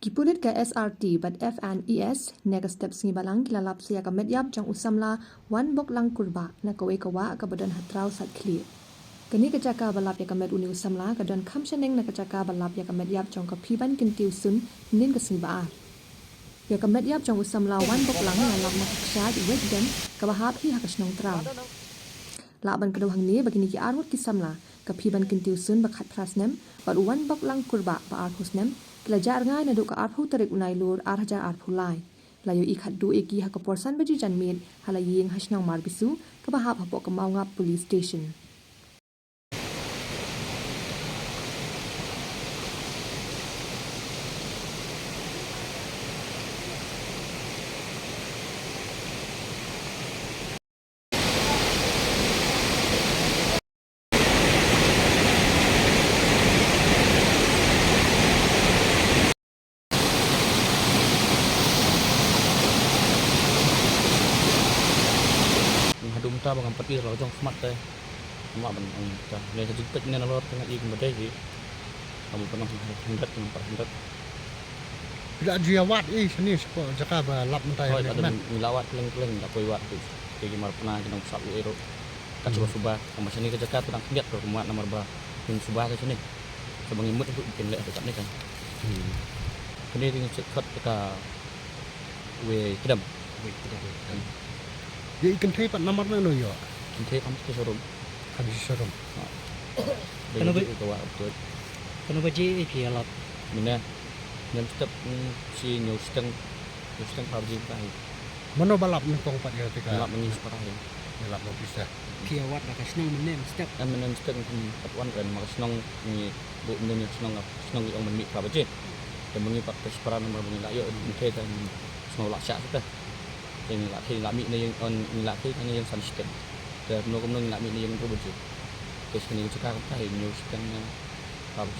Kipulit ka SRT but FNES next step singi balang kilalap siya ka medyap jang usamla wan bok lang kurba na kawe kawa ka badan hatraw sat kli. Kani kacaka balap ya ka med uni usamla ka dan kamshaneng na kacaka balap ya ka medyap jang ka piban kintiu sun nin ka singi ba. Ya ka medyap jang usamla wan bok lang na lap na kaksyad wet dem ka bahap hi hakasnong traw. Laban kedo hang ni bagini ki arwut ki samla ka piban kintiu sun bakhat prasnem bad wan bok lang kurba ba arhusnem Kelajar ngai na duk arpu tarik unai lur arja arpu lai. Layo ikat du eki haka porsan baji janmit halaying hasnang marbisu kabahap hapok ke Maungap Police Station. Hadum ta bang pati lo jong smart teh mak ban ang ta le ta jiktek ne lo tengah ik mede ji kamu pernah hendak hendak tidak jiawat seni sepo jaka balap mentai oh ada milawat keleng-keleng tak koi wat tu kayak gimana pernah kita usap lu ero tak coba subah sama sini ke Jakarta tentang lihat ke rumah nomor berapa pun subah ke sini sebang imut untuk bikin lek dekat ni kan ini tinggal cekat kita we kedam dia ikan teh pat nomor mana yo kita kamu ke showroom habis showroom kenapa itu wak betul kenapa ji pialap mina yang tetap si news teng PUBG kai mana balap ni tong pat dia tika balap mengis parah ya balap mau bisa piawat nak senang menem step kan menen teng patuan kan mak senong ni bu menen senong senong yang menmik PUBG dan mengi pak peran nomor bunyi layo mungkin kan senong laksa kita yang lami ni yang on laki kan yang sunscreen dan menung lami ni yang PUBG terus kini cakap kai news teng PUBG